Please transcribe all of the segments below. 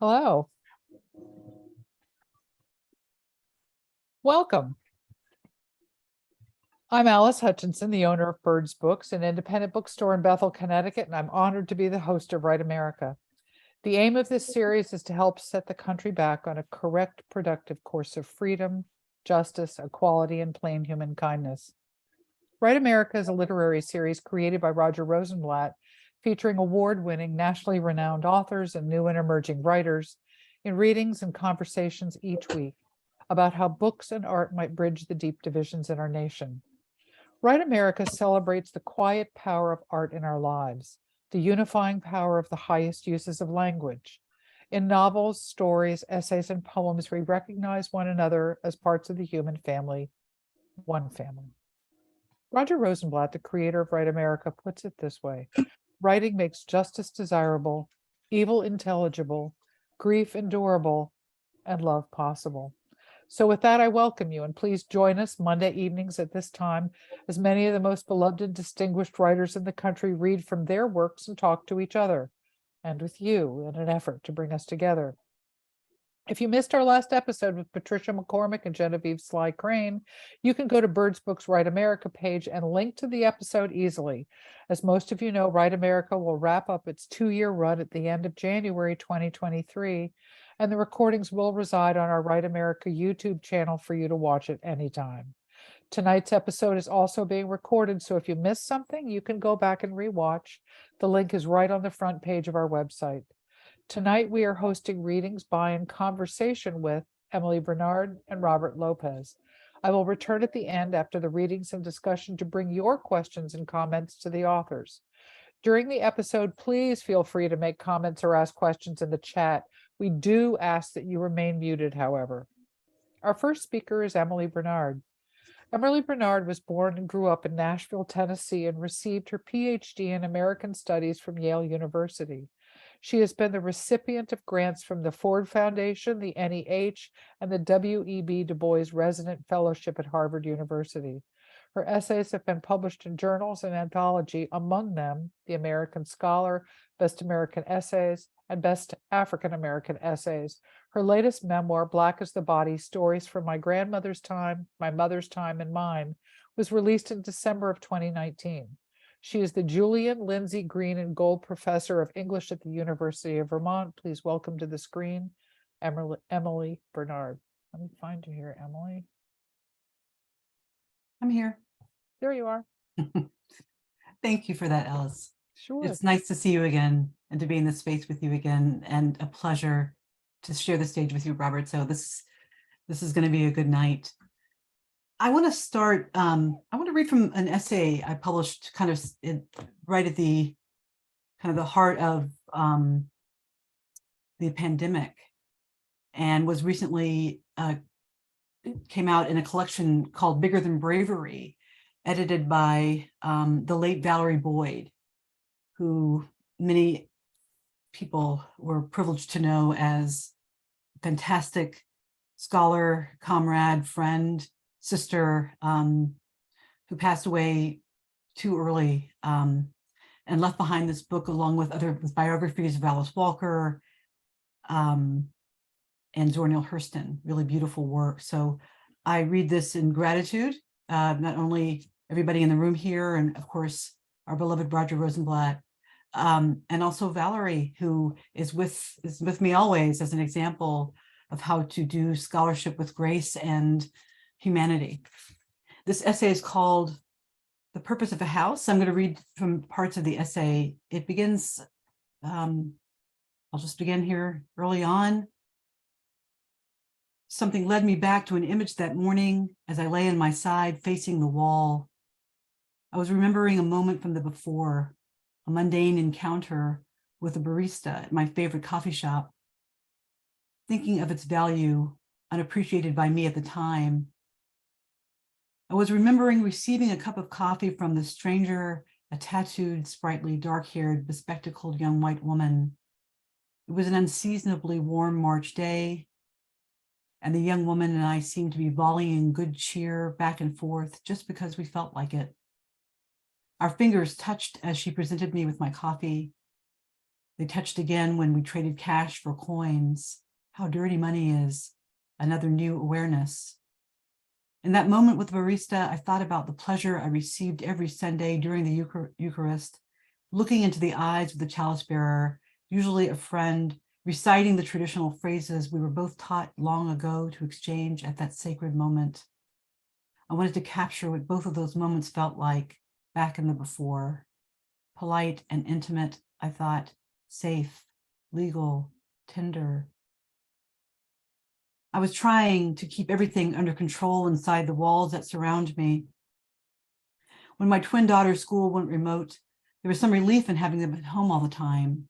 Hello, welcome. I'm Alice Hutchinson, the owner of Birds Books, an independent bookstore in Bethel, Connecticut, and I'm honored to be the host of Write America. The aim of this series is to help set the country back on a correct, productive course of freedom, justice, equality, and plain human kindness. Write America is a literary series created by Roger Rosenblatt, featuring award-winning, nationally renowned authors and new and emerging writers in readings and conversations each week about how books and art might bridge the deep divisions in our nation. Write America celebrates the quiet power of art in our lives, the unifying power of the highest uses of language. In novels, stories, essays, and poems, we recognize one another as parts of the human family, one family. Roger Rosenblatt, the creator of Write America, puts it this way: writing makes justice desirable, evil intelligible, grief endurable, and love possible. So with that, I welcome you, and please join us Monday evenings at this time as many of the most beloved and distinguished writers in the country read from their works and talk to each other and with you in an effort to bring us together. If you missed our last episode with Patricia McCormick and Genevieve Sly Crane, you can go to Birds Books Write America page and link to the episode easily. As most of you know, Write America will wrap up its 2-year run at the end of January 2023, and the recordings will reside on our Write America YouTube channel for you to watch at any time. Tonight's episode is also being recorded, so if you missed something, you can go back and rewatch. The link is right on the front page of our website. Tonight, we are hosting readings by and conversation with Emily Bernard and Robert Lopez. I will return at the end after the readings and discussion to bring your questions and comments to the authors. During the episode, please feel free to make comments or ask questions in the chat. We do ask that you remain muted, however. Our first speaker is Emily Bernard. Emily Bernard was born and grew up in Nashville, Tennessee, and received her PhD in American Studies from Yale University. She has been the recipient of grants from the Ford Foundation, the NEH, and the W.E.B. Du Bois Resident Fellowship at Harvard University. Her essays have been published in journals and anthology, among them The American Scholar, Best American Essays, and Best African American Essays. Her latest memoir, Black as the Body: Stories from My Grandmother's Time, My Mother's Time, and Mine, was released in December of 2019. She is the Julian Lindsay Green and Gold Professor of English at the University of Vermont. Please welcome to the screen, Emily Bernard. Let me find you here, Emily. I'm here. There you are. Thank you for that, Alice. Sure. It's nice to see you again and to be in this space with you again, and a pleasure to share the stage with you, Robert. So this is going to be a good night. I want to start, I want to read from an essay I published kind of right at the heart of the pandemic, and was recently came out in a collection called Bigger Than Bravery, edited by the late Valerie Boyd, who many people were privileged to know as a fantastic scholar, comrade, friend, sister, who passed away too early, and left behind this book along with biographies of Alice Walker and Zora Neale Hurston. Really beautiful work. So I read this in gratitude, not only everybody in the room here, and of course our beloved Roger Rosenblatt, and also Valerie, who is with me always as an example of how to do scholarship with grace and humanity. This essay is called The Purpose of a House. I'm going to read from parts of the essay. It begins, I'll just begin here early on. Something led me back to an image that morning as I lay on my side facing the wall. I was remembering a moment from the before, a mundane encounter with a barista at my favorite coffee shop, thinking of its value unappreciated by me at the time. I was remembering receiving a cup of coffee from the stranger, a tattooed, sprightly, dark-haired, bespectacled young white woman. It was an unseasonably warm March day, and the young woman and I seemed to be volleying good cheer back and forth just because we felt like it. Our fingers touched as she presented me with my coffee. They touched again when we traded cash for coins. How dirty money is. Another new awareness. In that moment with the barista, I thought about the pleasure I received every Sunday during the Eucharist, looking into the eyes of the chalice bearer, usually a friend, reciting the traditional phrases we were both taught long ago to exchange at that sacred moment. I wanted to capture what both of those moments felt like back in the before. Polite and intimate, I thought, safe, legal, tender. I was trying to keep everything under control inside the walls that surround me. When my twin daughter's school went remote, there was some relief in having them at home all the time.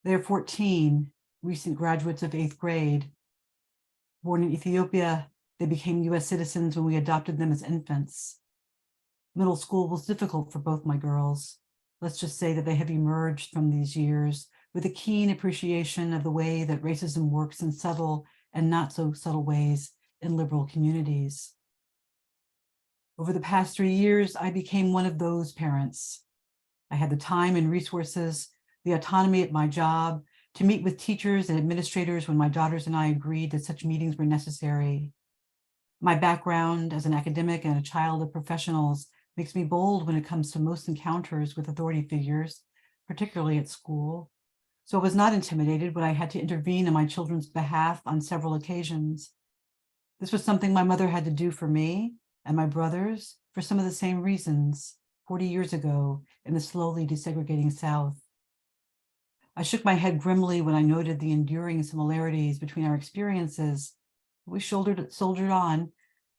They are 14, recent graduates of 8th grade. Born in Ethiopia, they became US citizens when we adopted them as infants. Middle school was difficult for both my girls. Let's just say that they have emerged from these years with a keen appreciation of the way that racism works in subtle and not so subtle ways in liberal communities. Over the past 3 years, I became one of those parents. I had the time and resources, the autonomy at my job to meet with teachers and administrators when my daughters and I agreed that such meetings were necessary. My background as an academic and a child of professionals makes me bold when it comes to most encounters with authority figures, particularly at school. So I was not intimidated when I had to intervene on my children's behalf on several occasions. This was something my mother had to do for me and my brothers for some of the same reasons 40 years ago in the slowly desegregating South. I shook my head grimly when I noted the enduring similarities between our experiences. We soldiered on,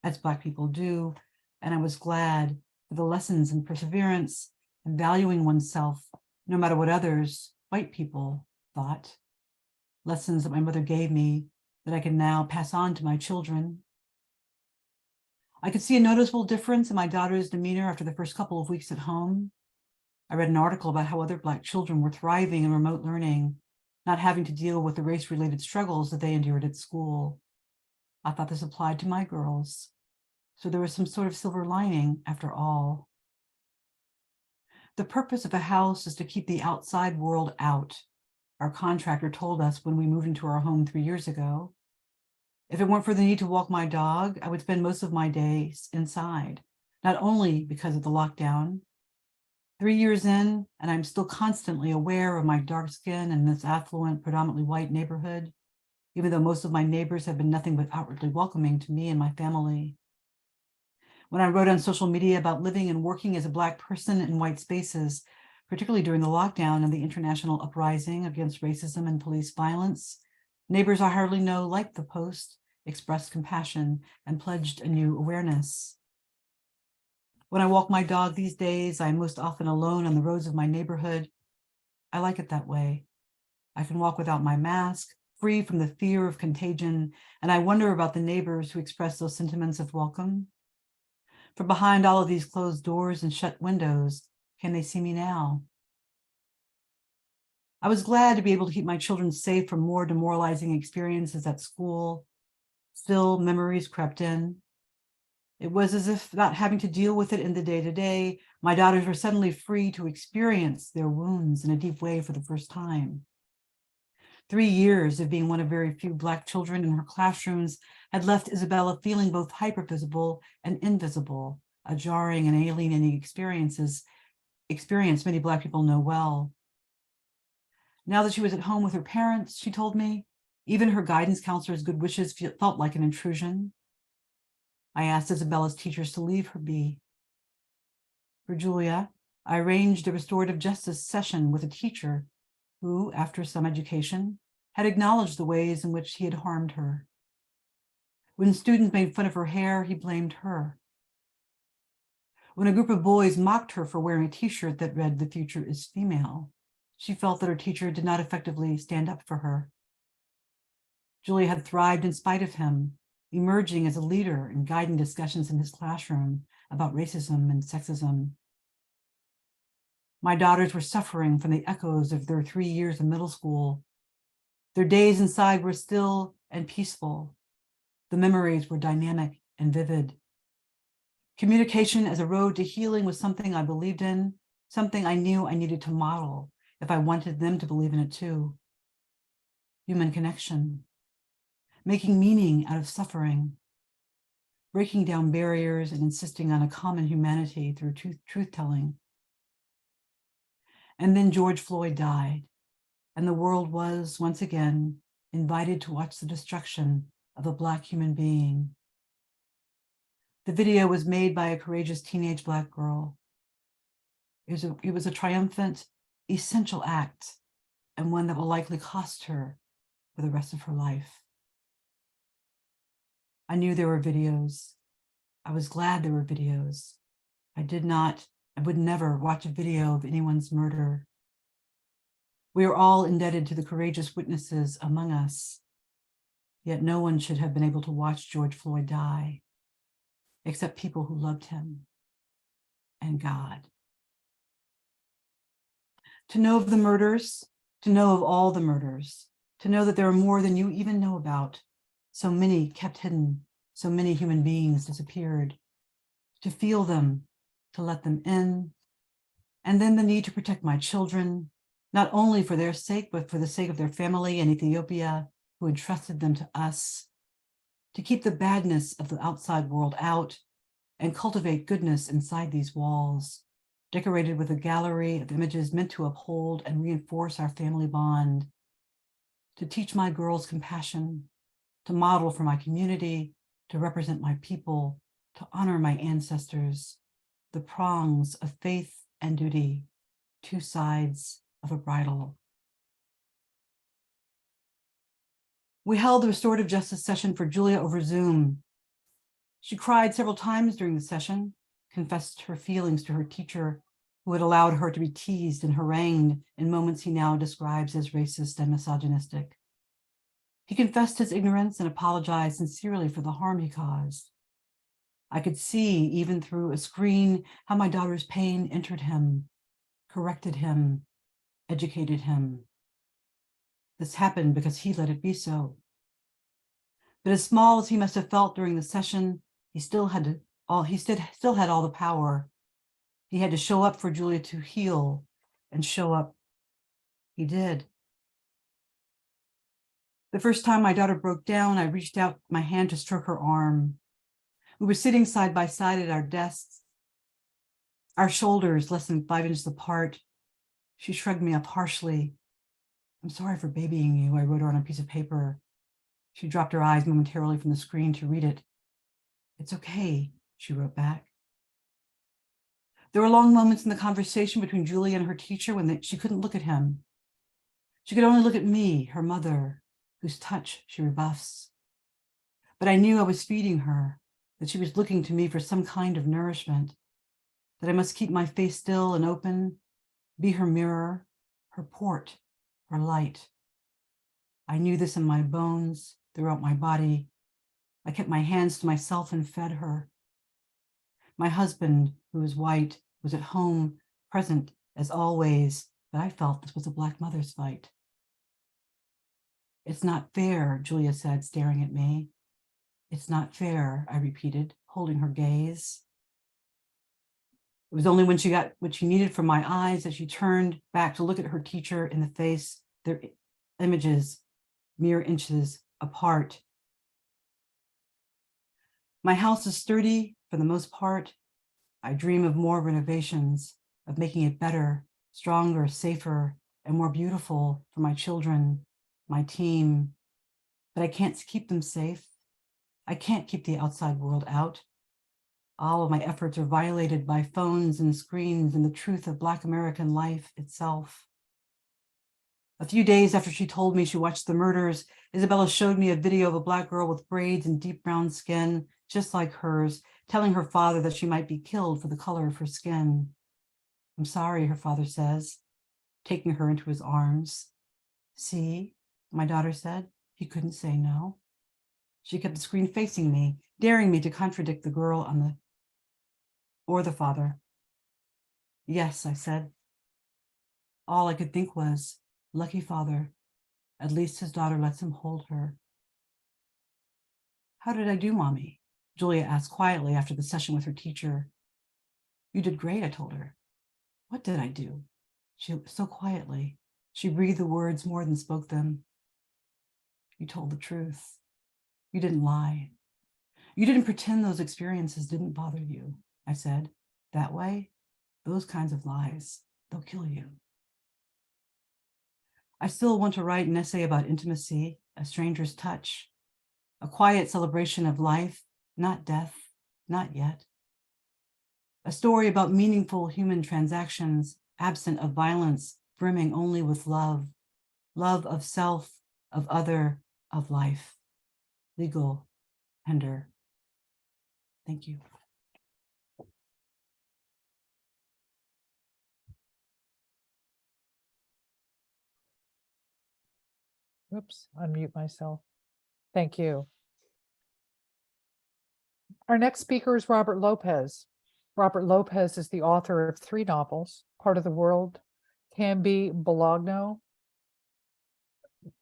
as Black people do, and I was glad for the lessons in perseverance and valuing oneself, no matter what others, white people, thought. Lessons that my mother gave me that I can now pass on to my children. I could see a noticeable difference in my daughter's demeanor after the first couple of weeks at home. I read an article about how other Black children were thriving in remote learning, not having to deal with the race-related struggles that they endured at school. I thought this applied to my girls. So there was some sort of silver lining after all. The purpose of a house is to keep the outside world out. Our contractor told us when we moved into our home 3 years ago. If it weren't for the need to walk my dog, I would spend most of my days inside, not only because of the lockdown. 3 years in, and I'm still constantly aware of my dark skin in this affluent, predominantly white neighborhood, even though most of my neighbors have been nothing but outwardly welcoming to me and my family. When I wrote on social media about living and working as a Black person in white spaces, particularly during the lockdown and the international uprising against racism and police violence, neighbors I hardly know liked the post, expressed compassion, and pledged a new awareness. When I walk my dog these days, I'm most often alone on the roads of my neighborhood. I like it that way. I can walk without my mask, free from the fear of contagion, and I wonder about the neighbors who express those sentiments of welcome. From behind all of these closed doors and shut windows, can they see me now? I was glad to be able to keep my children safe from more demoralizing experiences at school. Still, memories crept in. It was as if not having to deal with it in the day-to-day, my daughters were suddenly free to experience their wounds in a deep way for the first time. 3 years of being one of very few Black children in her classrooms had left Isabella feeling both hypervisible and invisible, a jarring and alienating experience many Black people know well. Now that she was at home with her parents, she told me, even her guidance counselor's good wishes felt like an intrusion. I asked Isabella's teachers to leave her be. For Julia, I arranged a restorative justice session with a teacher who, after some education, had acknowledged the ways in which he had harmed her. When students made fun of her hair, he blamed her. When a group of boys mocked her for wearing a t-shirt that read, "The future is female," she felt that her teacher did not effectively stand up for her. Julia had thrived in spite of him, emerging as a leader and guiding discussions in his classroom about racism and sexism. My daughters were suffering from the echoes of their 3 years of middle school. Their days inside were still and peaceful. The memories were dynamic and vivid. Communication as a road to healing was something I believed in, something I knew I needed to model if I wanted them to believe in it too. Human connection, making meaning out of suffering, breaking down barriers and insisting on a common humanity through truth-telling. And then George Floyd died, and the world was, once again, invited to watch the destruction of a Black human being. The video was made by a courageous teenage Black girl. It was a triumphant, essential act, and one that will likely cost her for the rest of her life. I knew there were videos. I was glad there were videos. I would never watch a video of anyone's murder. We are all indebted to the courageous witnesses among us, yet no one should have been able to watch George Floyd die, except people who loved him and God. To know of the murders, to know of all the murders, to know that there are more than you even know about, so many kept hidden, so many human beings disappeared, to feel them, to let them in, and then the need to protect my children, not only for their sake, but for the sake of their family in Ethiopia, who entrusted them to us, to keep the badness of the outside world out and cultivate goodness inside these walls, decorated with a gallery of images meant to uphold and reinforce our family bond, to teach my girls compassion, to model for my community, to represent my people, to honor my ancestors, the prongs of faith and duty, two sides of a bridle. We held the restorative justice session for Julia over Zoom. She cried several times during the session, confessed her feelings to her teacher, who had allowed her to be teased and harangued in moments he now describes as racist and misogynistic. He confessed his ignorance and apologized sincerely for the harm he caused. I could see, even through a screen, how my daughter's pain entered him, corrected him, educated him. This happened because he let it be so. But as small as he must have felt during the session, he still had all the power. He had to show up for Julia to heal, and show up. He did. The first time my daughter broke down, I reached out my hand to stroke her arm. We were sitting side by side at our desks, our shoulders less than 5 inches apart. She shrugged me up harshly. "I'm sorry for babying you," I wrote her on a piece of paper. She dropped her eyes momentarily from the screen to read it. "It's okay," she wrote back. There were long moments in the conversation between Julia and her teacher when she couldn't look at him. She could only look at me, her mother, whose touch she rebuffs. But I knew I was feeding her, that she was looking to me for some kind of nourishment, that I must keep my face still and open, be her mirror, her port, her light. I knew this in my bones, throughout my body. I kept my hands to myself and fed her. My husband, who was white, was at home, present as always, but I felt this was a Black mother's fight. "It's not fair," Julia said, staring at me. "It's not fair," I repeated, holding her gaze. It was only when she got what she needed from my eyes that she turned back to look at her teacher in the face, their images mere inches apart. My house is sturdy for the most part. I dream of more renovations, of making it better, stronger, safer, and more beautiful for my children, my team. But I can't keep them safe. I can't keep the outside world out. All of my efforts are violated by phones and screens and the truth of Black American life itself. A few days after she told me she watched the murders, Isabella showed me a video of a Black girl with braids and deep brown skin, just like hers, telling her father that she might be killed for the color of her skin. "I'm sorry," her father says, taking her into his arms. "See," my daughter said. He couldn't say no. She kept the screen facing me, daring me to contradict the girl or the father. "Yes," I said. All I could think was, lucky father, at least his daughter lets him hold her. "How did I do, Mommy?" Julia asked quietly after the session with her teacher. "You did great," I told her. "What did I do?" So quietly, she breathed the words more than spoke them. You told the truth. You didn't lie. You didn't pretend those experiences didn't bother you. I said, that way, those kinds of lies, they'll kill you. I still want to write an essay about intimacy, a stranger's touch, a quiet celebration of life, not death, not yet. A story about meaningful human transactions, absent of violence, brimming only with love, love of self, of other, of life, legal, tender. Thank you. Oops, unmute myself. Thank you. Our next speaker is Robert Lopez. Robert Lopez is the author of 3 novels, Part of the World, Canby Bologna,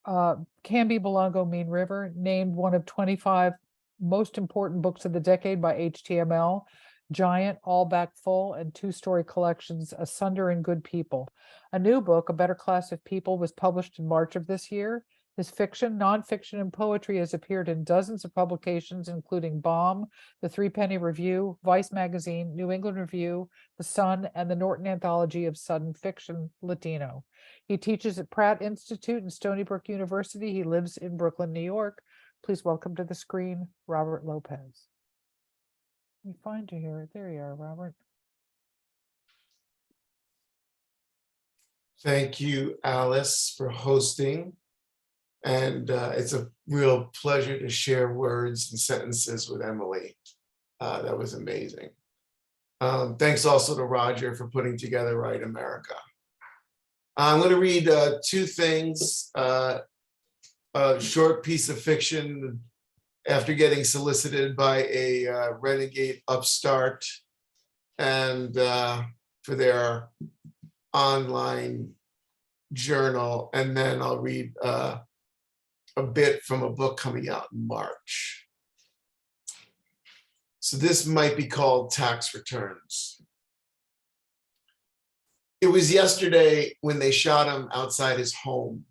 Canby Bolongo Mean River, named one of 25 most important books of the decade by HTML, Giant, All Back Full, and 2-story collections, Asunder and Good People. A new book, A Better Class of People, was published in March of this year. His fiction, nonfiction, and poetry has appeared in dozens of publications, including Bomb, the Threepenny Review, Vice Magazine, New England Review, The Sun, and the Norton Anthology of Sudden Fiction Latino. He teaches at Pratt Institute and Stony Brook University. He lives in Brooklyn, New York. Please welcome to the screen, Robert Lopez. Let me find you here. There you are, Robert. Thank you, Alice, for hosting. And it's a real pleasure to share words and sentences with Emily. That was amazing. Thanks also to Roger for putting together Write America. I'm going to read 2 things. A short piece of fiction after getting solicited by a renegade upstart and for their online journal. And then I'll read a bit from a book coming out in March. So this might be called Tax Returns. It was yesterday when they shot him outside his home.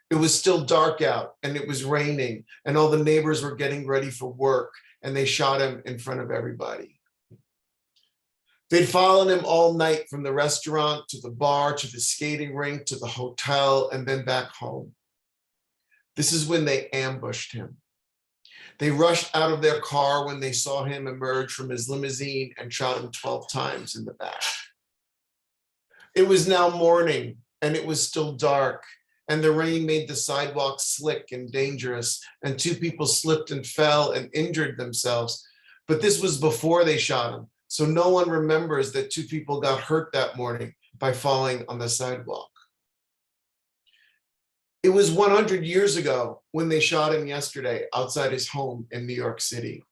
It was still dark out and it was raining and all the neighbors were getting ready for work and they shot him in front of everybody. They'd followed him all night from the restaurant to the bar, to the skating rink, to the hotel, and then back home. This is when they ambushed him. They rushed out of their car when they saw him emerge from his limousine and shot him 12 times in the back. It was now morning and it was still dark and the rain made the sidewalk slick and dangerous and 2 people slipped and fell and injured themselves. But this was before they shot him. So no one remembers that 2 people got hurt that morning by falling on the sidewalk. It was 100 years ago when they shot him yesterday outside his home in New York City.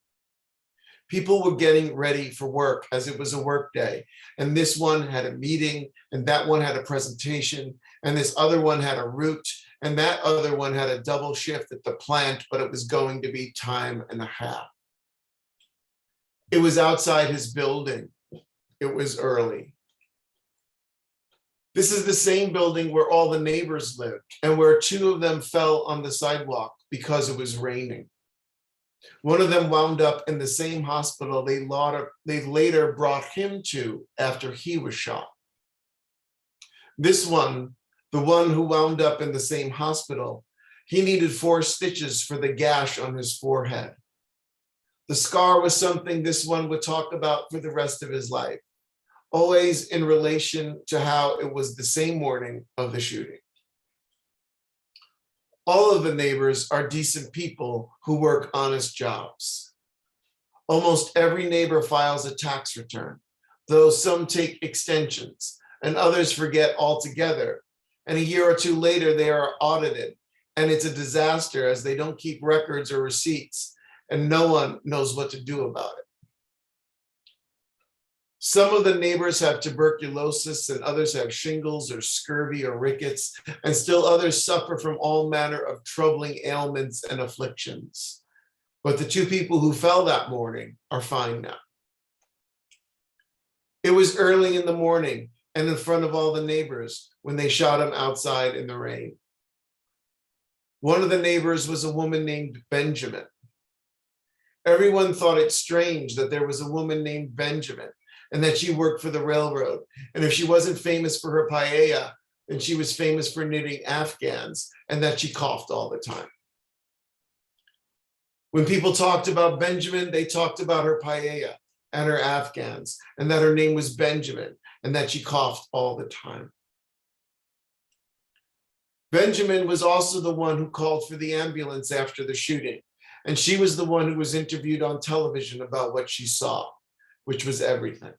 People were getting ready for work as it was a work day. And this one had a meeting and that one had a presentation and this other one had a route and that other one had a double shift at the plant, but it was going to be time and a half. It was outside his building. It was early. This is the same building where all the neighbors lived and where 2 of them fell on the sidewalk because it was raining. One of them wound up in the same hospital they later brought him to after he was shot. This one, the one who wound up in the same hospital, he needed 4 stitches for the gash on his forehead. The scar was something this one would talk about for the rest of his life, always in relation to how it was the same morning of the shooting. All of the neighbors are decent people who work honest jobs. Almost every neighbor files a tax return, though some take extensions and others forget altogether. And a year or 2 later, they are audited. And it's a disaster as they don't keep records or receipts and no one knows what to do about it. Some of the neighbors have tuberculosis and others have shingles or scurvy or rickets, and still others suffer from all manner of troubling ailments and afflictions. But the 2 people who fell that morning are fine now. It was early in the morning and in front of all the neighbors when they shot him outside in the rain. One of the neighbors was a woman named Benjamin. Everyone thought it strange that there was a woman named Benjamin and that she worked for the railroad. And if she wasn't famous for her paella, then she was famous for knitting Afghans and that she coughed all the time. When people talked about Benjamin, they talked about her paella and her Afghans and that her name was Benjamin and that she coughed all the time. Benjamin was also the one who called for the ambulance after the shooting. And she was the one who was interviewed on television about what she saw, which was everything.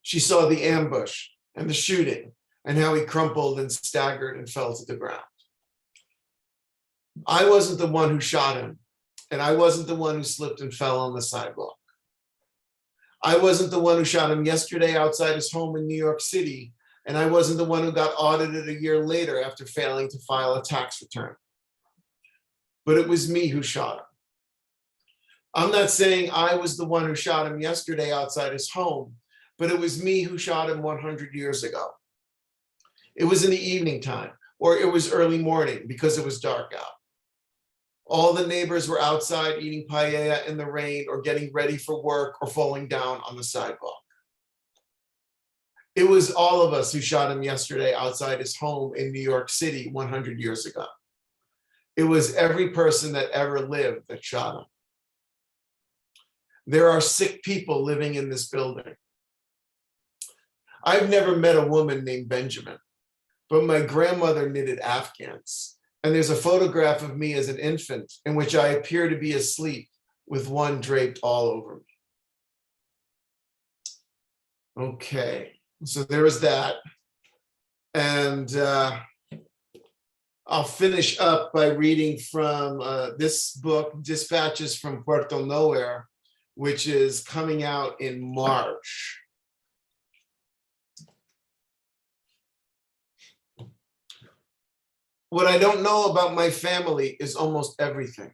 She saw the ambush and the shooting and how he crumpled and staggered and fell to the ground. I wasn't the one who shot him, and I wasn't the one who slipped and fell on the sidewalk. I wasn't the one who shot him yesterday outside his home in New York City, and I wasn't the one who got audited a year later after failing to file a tax return. But it was me who shot him. I'm not saying I was the one who shot him yesterday outside his home, but it was me who shot him 100 years ago. It was in the evening time, or it was early morning because it was dark out. All the neighbors were outside eating paella in the rain or getting ready for work or falling down on the sidewalk. It was all of us who shot him yesterday outside his home in New York City 100 years ago. It was every person that ever lived that shot him. There are sick people living in this building. I've never met a woman named Benjamin, but my grandmother knitted Afghans. And there's a photograph of me as an infant in which I appear to be asleep with one draped all over me. Okay, so there was that. And I'll finish up by reading from this book, Dispatches from Puerto Nowhere, which is coming out in March. What I don't know about my family is almost everything.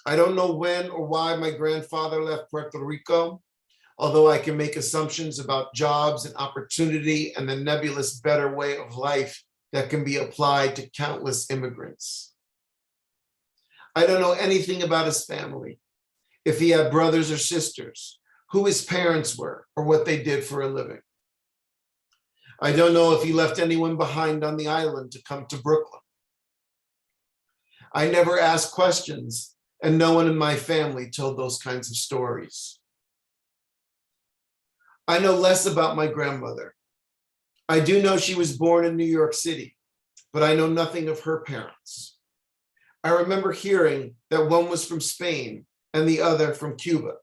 I don't know when or why my grandfather left Puerto Rico, although I can make assumptions about jobs and opportunity and the nebulous better way of life that can be applied to countless immigrants. I don't know anything about his family, if he had brothers or sisters, who his parents were, or what they did for a living. I don't know if he left anyone behind on the island to come to Brooklyn. I never asked questions, and no one in my family told those kinds of stories. I know less about my grandmother. I do know she was born in New York City, but I know nothing of her parents. I remember hearing that one was from Spain and the other from Cuba,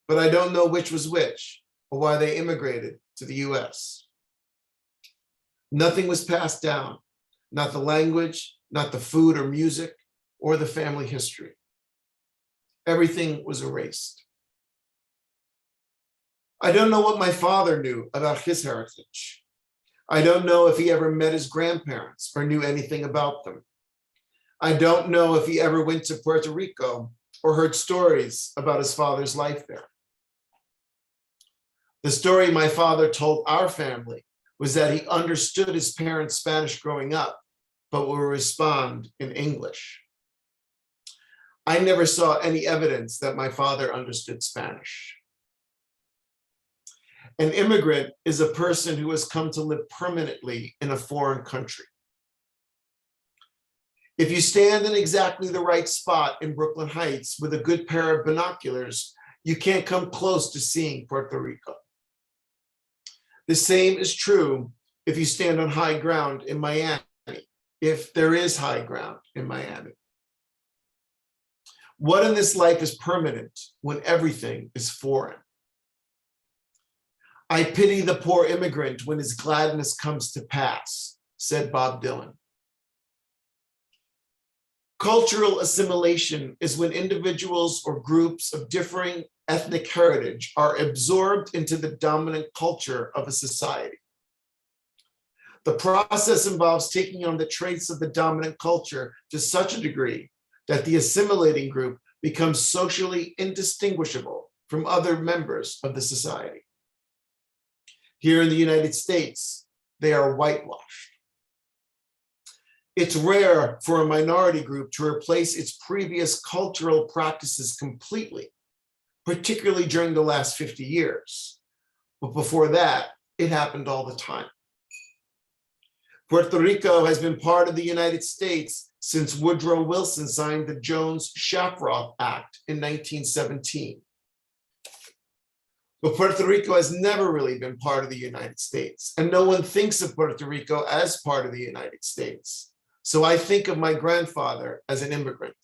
but I don't know which was which or why they immigrated to the US. Nothing was passed down, not the language, not the food or music, or the family history. Everything was erased. I don't know what my father knew about his heritage. I don't know if he ever met his grandparents or knew anything about them. I don't know if he ever went to Puerto Rico or heard stories about his father's life there. The story my father told our family was that he understood his parents' Spanish growing up, but would respond in English. I never saw any evidence that my father understood Spanish. An immigrant is a person who has come to live permanently in a foreign country. If you stand in exactly the right spot in Brooklyn Heights with a good pair of binoculars, you can't come close to seeing Puerto Rico. The same is true if you stand on high ground in Miami, if there is high ground in Miami. What in this life is permanent when everything is foreign? I pity the poor immigrant when his gladness comes to pass, said Bob Dylan. Cultural assimilation is when individuals or groups of differing ethnic heritage are absorbed into the dominant culture of a society. The process involves taking on the traits of the dominant culture to such a degree that the assimilating group becomes socially indistinguishable from other members of the society. Here in the United States, they are whitewashed. It's rare for a minority group to replace its previous cultural practices completely, particularly during the last 50 years. But before that, it happened all the time. Puerto Rico has been part of the United States since Woodrow Wilson signed the Jones-Shafroth Act in 1917. But Puerto Rico has never really been part of the United States, and no one thinks of Puerto Rico as part of the United States. So I think of my grandfather as an immigrant.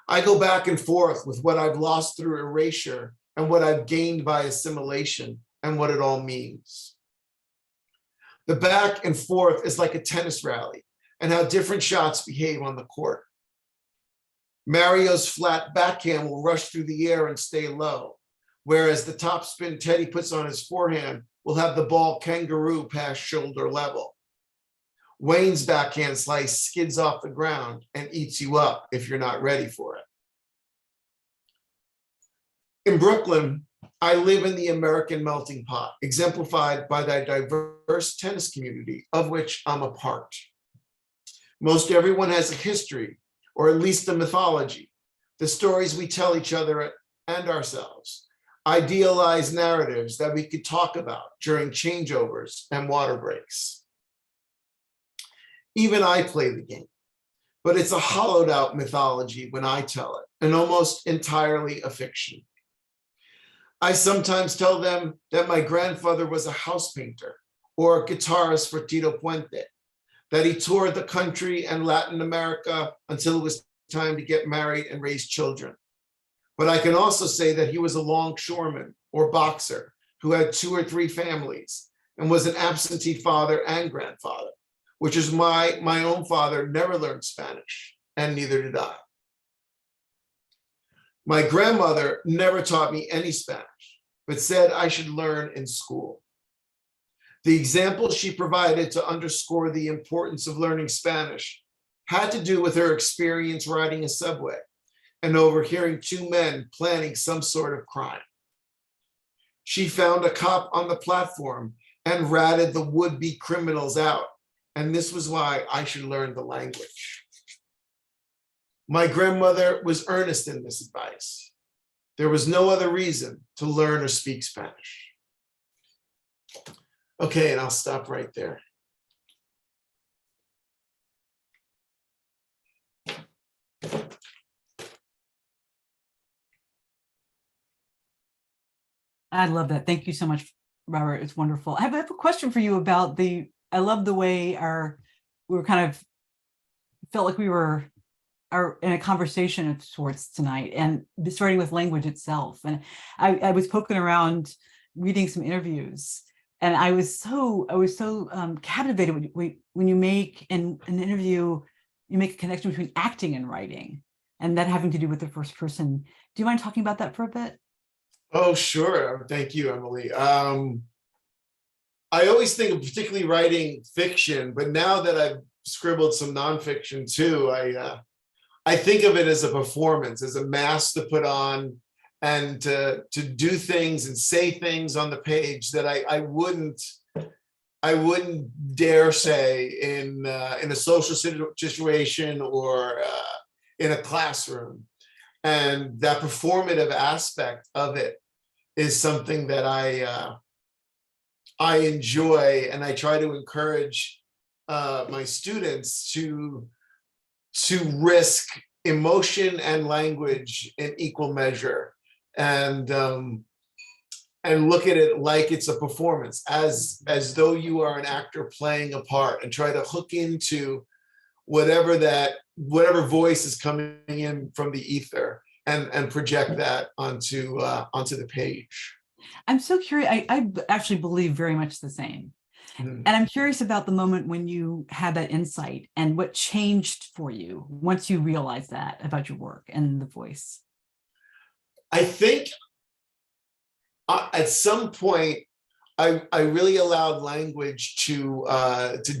I go back and forth with what I've lost through erasure and what I've gained by assimilation and what it all means. The back and forth is like a tennis rally and how different shots behave on the court. Mario's flat backhand will rush through the air and stay low, whereas the topspin Teddy puts on his forehand will have the ball kangaroo past shoulder level. Wayne's backhand slice skids off the ground and eats you up if you're not ready for it. In Brooklyn, I live in the American melting pot, exemplified by the diverse tennis community of which I'm a part. Most everyone has a history, or at least a mythology, the stories we tell each other and ourselves, idealized narratives that we could talk about during changeovers and water breaks. Even I play the game, but it's a hollowed out mythology when I tell it, and almost entirely a fiction. I sometimes tell them that my grandfather was a house painter or a guitarist for Tito Puente, that he toured the country and Latin America until it was time to get married and raise children. But I can also say that he was a longshoreman or boxer who had 2 or 3 families and was an absentee father and grandfather, which is my own father never learned Spanish, and neither did I. My grandmother never taught me any Spanish, but said I should learn in school. The example she provided to underscore the importance of learning Spanish had to do with her experience riding a subway and overhearing 2 men planning some sort of crime. She found a cop on the platform and ratted the would-be criminals out. And this was why I should learn the language. My grandmother was earnest in this advice. There was no other reason to learn or speak Spanish. Okay, and I'll stop right there. I love that. Thank you so much, Robert. It's wonderful. I have a question for you about I love the way we were kind of felt like we were in a conversation of sorts tonight, and starting with language itself. And I was poking around reading some interviews, and I was so captivated when you make in an interview, you make a connection between acting and writing, and that having to do with the first person. Do you mind talking about that for a bit? Oh, sure. Thank you, Emily. I always think of particularly writing fiction, but now that I've scribbled some nonfiction too, I think of it as a performance, as a mask to put on, and to do things and say things on the page that I wouldn't dare say in a social situation or in a classroom. And that performative aspect of it is something that I enjoy, and I try to encourage my students to risk emotion and language in equal measure, and look at it like it's a performance, as though you are an actor playing a part, and try to hook into whatever voice is coming in from the ether, and project that onto the page. I'm so curious. I actually believe very much the same. Mm-hmm. And I'm curious about the moment when you had that insight and what changed for you once you realized that about your work and the voice. I think at some point, I really allowed language to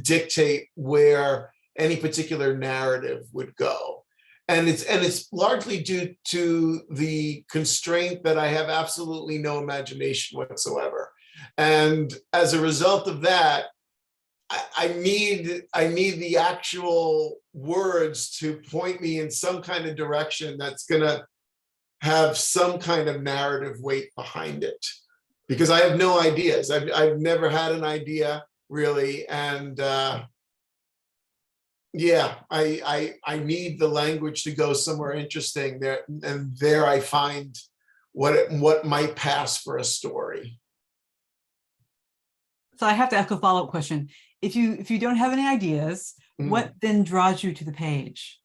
dictate where any particular narrative would go. And it's largely due to the constraint that I have absolutely no imagination whatsoever. And as a result of that, I need the actual words to point me in some kind of direction that's gonna have some kind of narrative weight behind it, because I have no ideas. I've never had an idea really, and yeah, I need the language to go somewhere interesting there, and there I find what might pass for a story. So I have to ask a follow-up question. If you don't have any ideas, what then draws you to the page?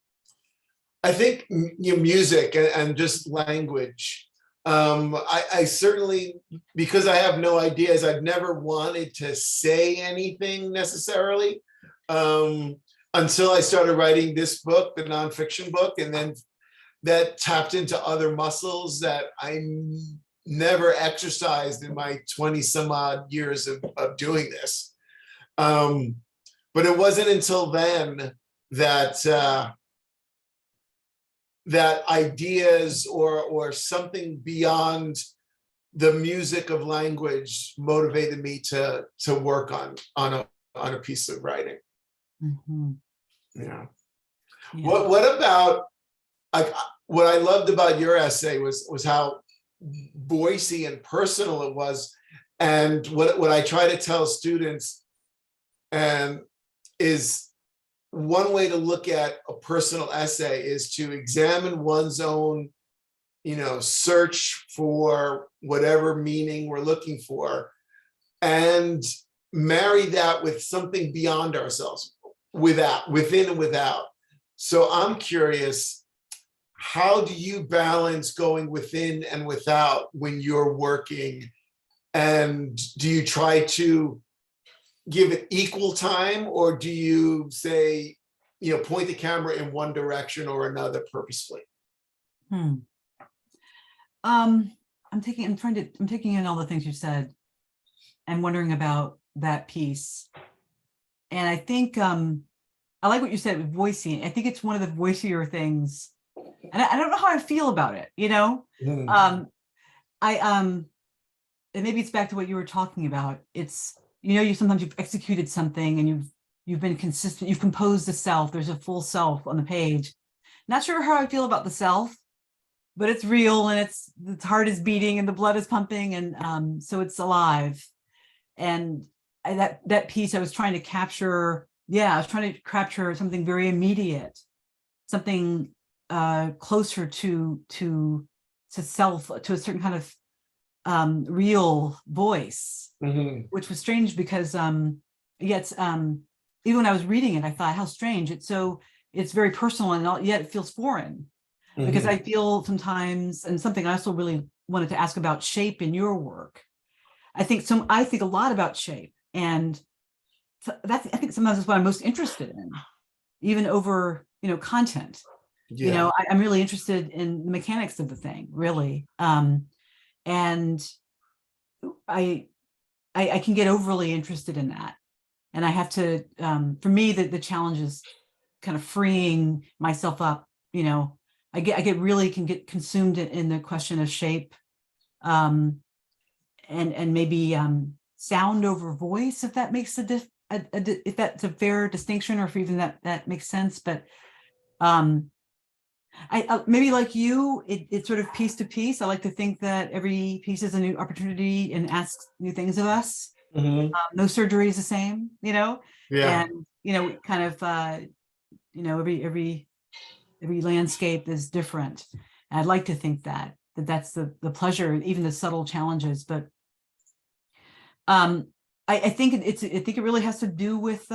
I think music and just language. I certainly, because I have no ideas, I've never wanted to say anything necessarily until I started writing this book, the nonfiction book, and then that tapped into other muscles that I never exercised in my 20 some odd years of doing this. But it wasn't until then that that ideas or something beyond the music of language motivated me to work on a piece of writing. Yeah. What about, like, what I loved about your essay was how voicey and personal it was, and what I try to tell students and is, one way to look at a personal essay is to examine one's own, search for whatever meaning we're looking for, and marry that with something beyond ourselves, within and without. So I'm curious, how do you balance going within and without when you're working? And do you try to give it equal time, or do you say, point the camera in one direction or another purposefully? I'm taking in all the things you said and wondering about that piece. And I think I like what you said with voicing. I think it's one of the voicier things, and I don't know how I feel about it. And maybe it's back to what you were talking about. It's, sometimes you've executed something and you've been consistent, you've composed the self, there's a full self on the page. Not sure how I feel about the self, but it's real, and the heart is beating and the blood is pumping, and so it's alive. And that piece I was trying to capture, I was trying to capture something very immediate, something closer to self, to a certain kind of real voice, which was strange because even when I was reading it, I thought, how strange. It's very personal, and yet it feels foreign, because I feel sometimes, and something I also really wanted to ask about shape in your work. I think a lot about shape, and I think sometimes that's what I'm most interested in, even over content. I'm really interested in the mechanics of the thing, really. And I can get overly interested in that. And I have to, for me, the challenge is kind of freeing myself up. I can get consumed in the question of shape, and maybe sound over voice, if that makes if that's a fair distinction, or if even that makes sense. But I maybe like you, it's sort of piece to piece. I like to think that every piece is a new opportunity and asks new things of us. No surgery is the same, and kind of every landscape is different. And I'd like to think that's the pleasure, even the subtle challenges. But I think it really has to do with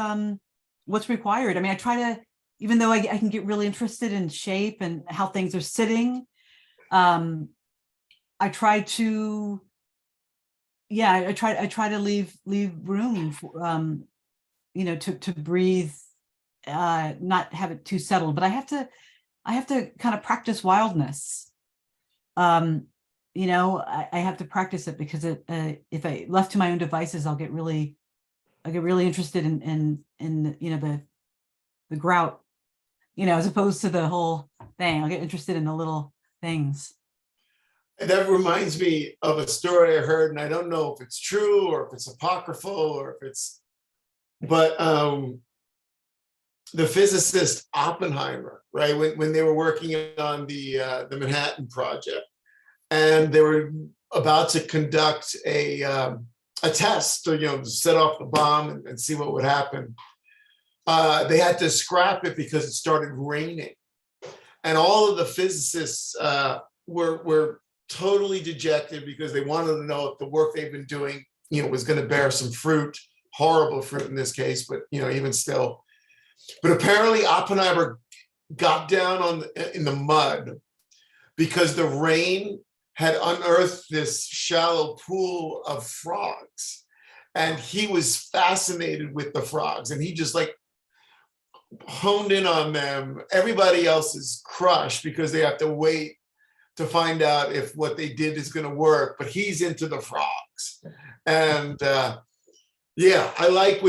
what's required. I mean, I try to, even though I can get really interested in shape and how things are sitting, I try to, I try to leave room for, to breathe, not have it too settled. But I have to kind of practice wildness. I have to practice it, because if I left to my own devices, I'll get really interested in the grout, as opposed to the whole thing. I'll get interested in the little things. that reminds me of a story I heard, and I don't know if it's true or if it's apocryphal or if it's, but the physicist Oppenheimer, right? When they were working on the Manhattan Project, and they were about to conduct a test, or set off the bomb and see what would happen. They had to scrap it because it started raining, and all of the physicists were totally dejected because they wanted to know if the work they've been doing, was going to bear some fruit. Horrible fruit in this case, but even still. But apparently Oppenheimer got down in the mud because the rain had unearthed this shallow pool of frogs, and he was fascinated with the frogs, and he just like honed in on them. Everybody else is crushed because they have to wait to find out if what they did is going to work, but he's into the frogs. And yeah, I like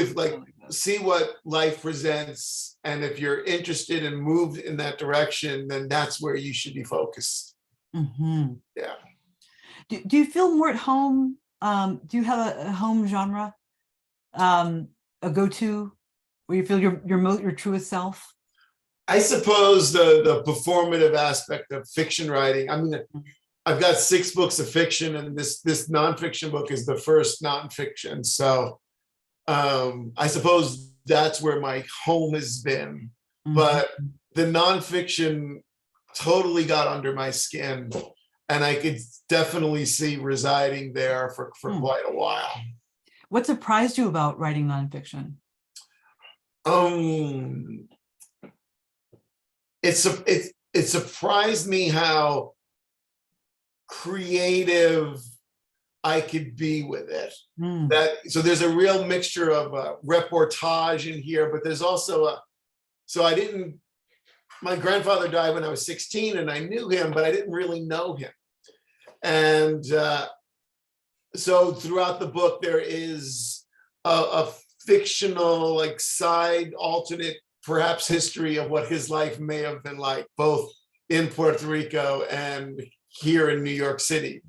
see what life presents, and if you're interested and moved in that direction, then that's where you should be focused. Mm-hmm. Yeah. Do you feel more at home? Do you have a home genre, a go-to, where you feel your truest self? I suppose the performative aspect of fiction writing. I mean, I've got 6 books of fiction, and this nonfiction book is the first nonfiction. So I suppose that's where my home has been. Mm-hmm. But the nonfiction totally got under my skin, and I could definitely see residing there for quite a while. What surprised you about writing nonfiction? It surprised me how creative I could be with it. So there's a real mixture of reportage in here, but there's also my grandfather died when I was 16, and I knew him, but I didn't really know him. And so throughout the book, there is a fictional, like, side alternate, perhaps, history of what his life may have been like, both in Puerto Rico and here in New York City.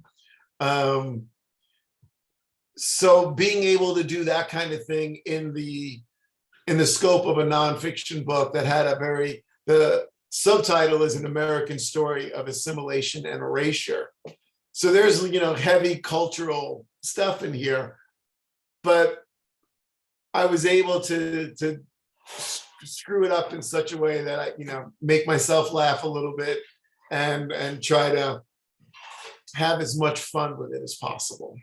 So being able to do that kind of thing in the scope of a nonfiction book that had the subtitle is An American Story of Assimilation and Erasure. So there's, heavy cultural stuff in here, but I was able to screw it up in such a way that I, make myself laugh a little bit and try to have as much fun with it as possible.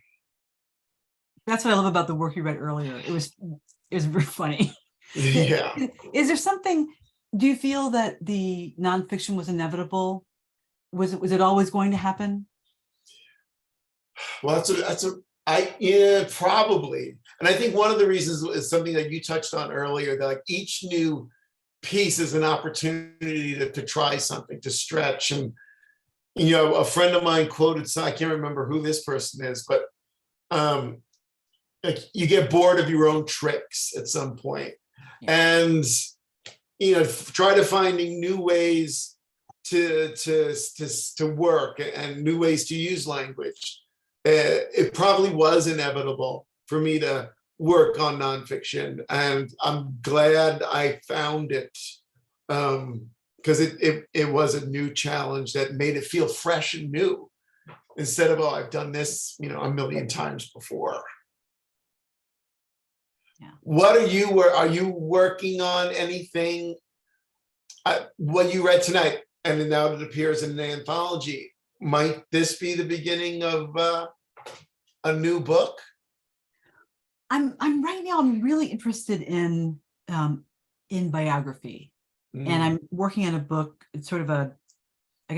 That's what I love about the work you read earlier. It was very funny. Yeah. Is there something, do you feel that the nonfiction was inevitable? Was it always going to happen? Well, yeah, probably. And I think one of the reasons is something that you touched on earlier, that like each new piece is an opportunity to try something, to stretch. And, a friend of mine quoted, I can't remember who this person is, but like you get bored of your own tricks at some point. Yeah. And, try to finding new ways to work and new ways to use language. It probably was inevitable for me to work on nonfiction, and I'm glad I found it, because it was a new challenge that made it feel fresh and new, instead of, I've done this, a million times before. Yeah. Are you working on anything? What you read tonight, and now it appears in an anthology, might this be the beginning of a new book? I'm right now, I'm really interested in biography. And I'm working on a book. It's sort of a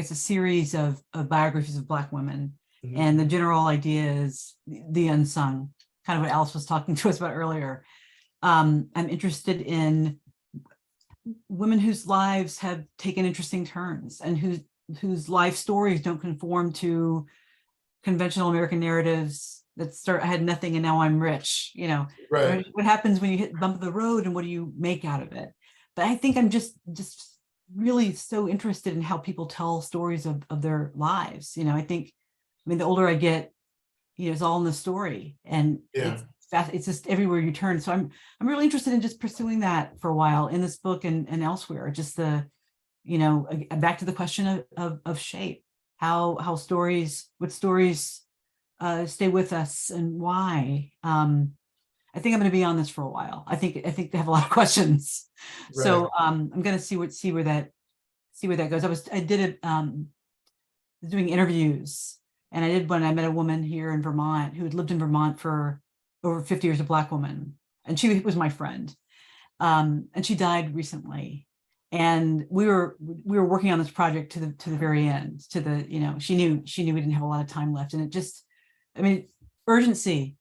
series of biographies of Black women. And the general idea is the unsung, kind of what Alice was talking to us about earlier. I'm interested in women whose lives have taken interesting turns, and whose life stories don't conform to conventional American narratives that start, I had nothing and now I'm rich, Right. What happens when you hit the bump of the road, and what do you make out of it? But I think I'm just really so interested in how people tell stories of their lives. I think mean, the older I get, it's all in the story, and Yeah. it's just everywhere you turn. So I'm really interested in just pursuing that for a while in this book and elsewhere. Just back to the question of shape, what stories stay with us and why. I think I'm going to be on this for a while. I think they have a lot of questions. Right. So I'm going to see where that goes. I did it doing interviews, and I did one. I met a woman here in Vermont who had lived in Vermont for over 50 years, a Black woman, and she was my friend. And she died recently. And we were working on this project to the very end, she knew we didn't have a lot of time left. And it just, urgency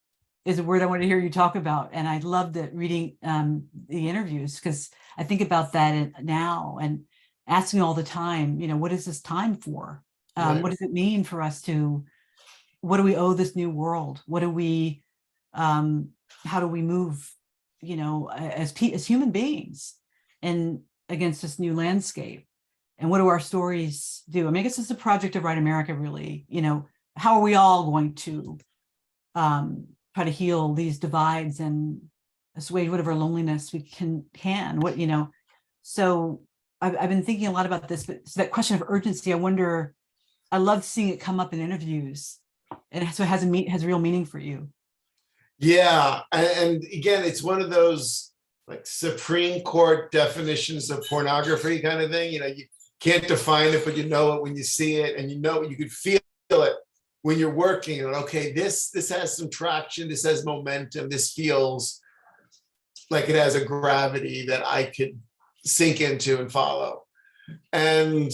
is a word I wanted to hear you talk about. And I loved it reading the interviews, because I think about that now and asking all the time, what is this time for? Right. What does it mean for us what do we owe this new world? What do we, how do we move, as human beings and against this new landscape? And what do our stories do? I guess it's a project of Right America, really. How are we all going to try to heal these divides and assuage whatever loneliness we can? So I've been thinking a lot about this, but so that question of urgency, I love seeing it come up in interviews, and so it has real meaning for you. Yeah, and again, it's one of those like Supreme Court definitions of pornography kind of thing. You can't define it, but you know it when you see it, and you could feel it when you're working. And okay, this has some traction, this has momentum, this feels like it has a gravity that I could sink into and follow. And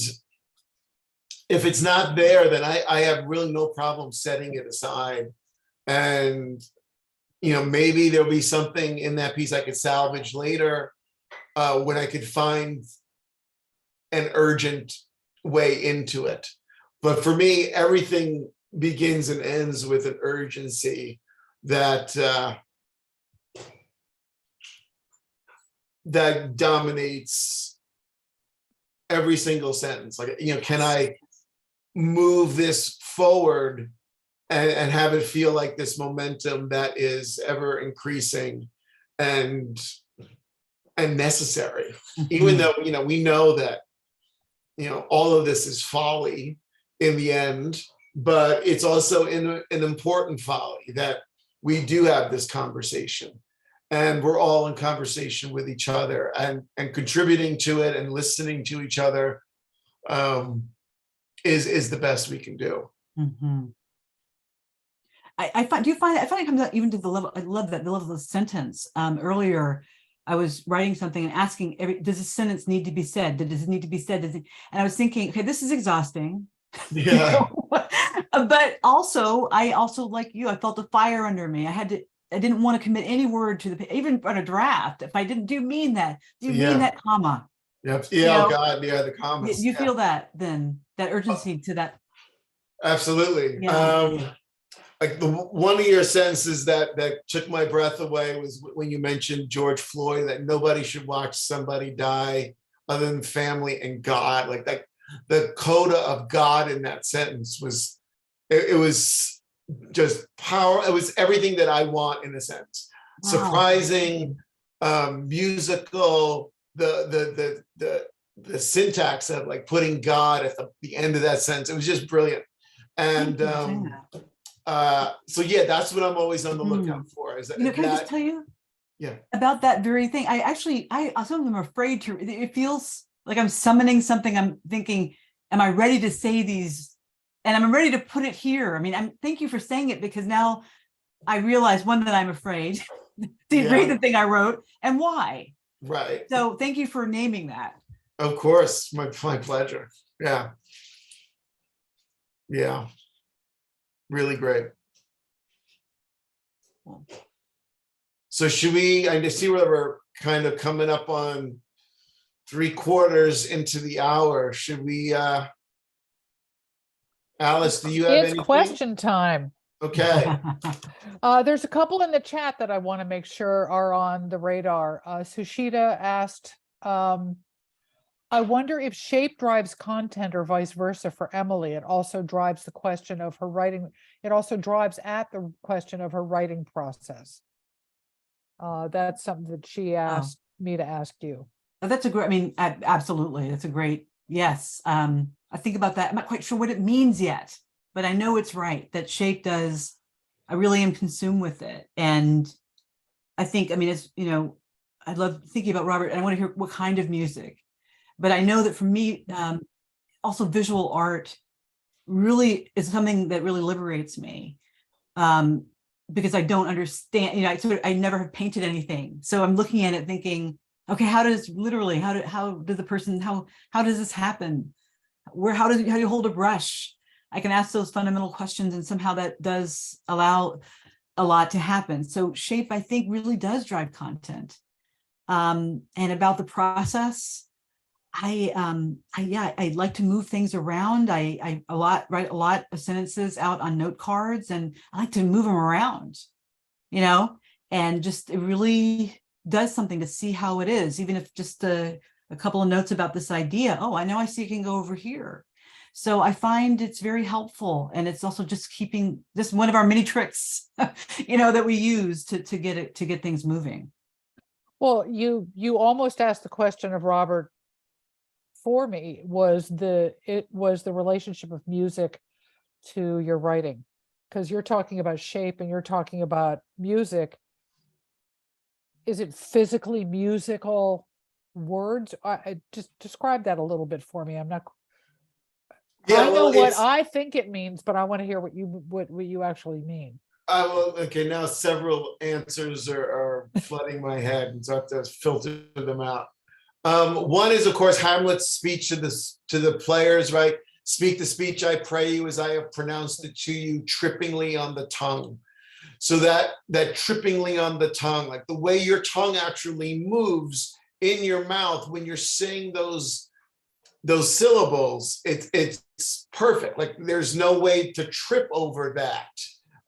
if it's not there, then I have really no problem setting it aside. And maybe there'll be something in that piece I could salvage later when I could find an urgent way into it. But for me, everything begins and ends with an urgency that that dominates every single sentence. Like, can I move this forward and have it feel like this momentum that is ever increasing and necessary, even though we know that all of this is folly in the end, but it's also an important folly that we do have this conversation, and we're all in conversation with each other and contributing to it and listening to each other is the best we can do. Mm-hmm. I find it comes out even to the level. I love that, the level of the sentence. Earlier, I was writing something and asking, does this sentence need to be said? Does it need to be said? And I was thinking, okay, this is exhausting. Yeah. But also, I like you, I felt a fire under me. I didn't want to commit any word to even on a draft. If I didn't, do you mean that? Do you mean that comma? Yep. Yeah. Oh God. Yeah. The comments. You feel that then, that urgency to that. Absolutely. Yeah. Like one of your sentences that took my breath away was when you mentioned George Floyd, that nobody should watch somebody die other than family and God. Like that, the coda of God in that sentence was, it was just power. It was everything that I want in a sense. Wow. Surprising, musical, the syntax of like putting God at the end of that sentence. It was just brilliant. And so yeah, that's what I'm always on the lookout for. Is that, can I just tell you about that very thing? I some of them are afraid to. It feels like I'm summoning something. I'm thinking, am I ready to say these? And I'm ready to put it here. Thank you for saying it, because now I realize, one, that I'm afraid to read the thing I wrote and why. Right. So thank you for naming that. Of course, my pleasure. Yeah. Yeah. Really great. Cool. So should we, I see we're kind of coming up on 3/4 into the hour. Should we, Alice, do you have anything? It's question time. Okay. There's a couple in the chat that I want to make sure are on the radar. Sushita asked, I wonder if shape drives content or vice versa for Emily. It also drives the question of her writing. It also drives at the question of her writing process. That's something that she asked me to ask you. That's a great, I mean, absolutely. That's a great, yes. I think about that. I'm not quite sure what it means yet, but I know it's right that shape does, I really am consumed with it. And I think, I mean, it's, you know, I love thinking about Robert and I want to hear what kind of music, but I know that for me, also visual art really is something that really liberates me. Because I don't understand, you know, I never have painted anything. So I'm looking at it thinking, okay, how does literally, how does the person, how does this happen? How do you hold a brush? I can ask those fundamental questions and somehow that does allow a lot to happen. So shape, I think, really does drive content. And about the process, I like to move things around. I write a lot of sentences out on note cards and I like to move them around, you know, and just it really does something to see how it is, even if just a couple of notes about this idea. Oh, I know I see it can go over here. So I find it's very helpful. And it's also just keeping this one of our many tricks, you know, that we use to get things moving. Well, you almost asked the question of Robert for me. It was the relationship of music to your writing, because you're talking about shape and you're talking about music. Is it physically musical words? I just describe that a little bit for me. I'm not. Yeah, I know well, what it's, I think it means, but I want to hear what you actually mean. well, okay, now several answers are flooding my head, and so I have to filter them out. One is, of course, Hamlet's speech to the players, right? Speak the speech I pray you as I have pronounced it to you, trippingly on the tongue. So that trippingly on the tongue, like the way your tongue actually moves in your mouth when you're saying those syllables, it's perfect. Like there's no way to trip over that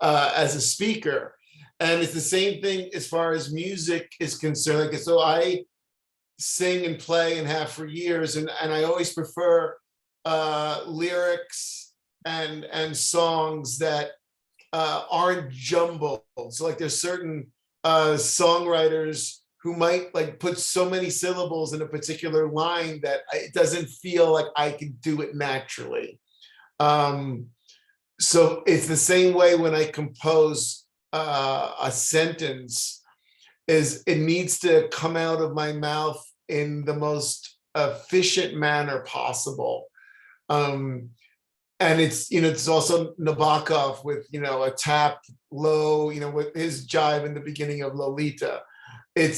as a speaker. And it's the same thing as far as music is concerned. Like, so I sing and play and have for years, and I always prefer lyrics and songs that aren't jumbled. So like there's certain songwriters who might like put so many syllables in a particular line that it doesn't feel like I can do it naturally. So it's the same way when I compose a sentence, is it needs to come out of my mouth in the most efficient manner possible. And it's, you know, it's also Nabokov with, you know, a tap low, you know, with his jive in the beginning of Lolita. It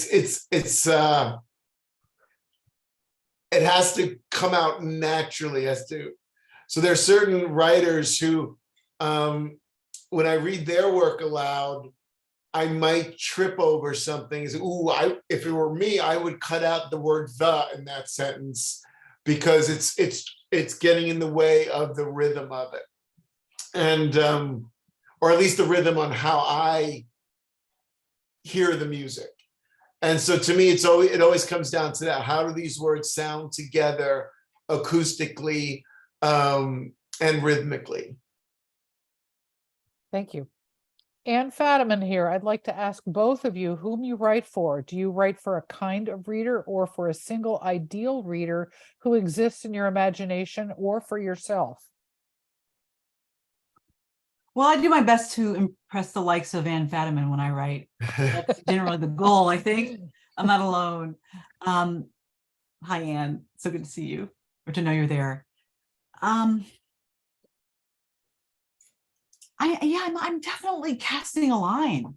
has to come out naturally, so there are certain writers who, when I read their work aloud, I might trip over something. Ooh, if it were me, I would cut out the word "the" in that sentence because it's getting in the way of the rhythm of it, and or at least the rhythm on how I hear the music. And so to me, it always comes down to that. How do these words sound together acoustically and rhythmically? Thank you. Ann Fadiman here. I'd like to ask both of you whom you write for. Do you write for a kind of reader or for a single ideal reader who exists in your imagination, or for yourself? Well, I do my best to impress the likes of Ann Fadiman when I write. That's generally the goal, I think. I'm not alone. Hi, Ann. So good to see you, or to know you're there. I'm definitely casting a line.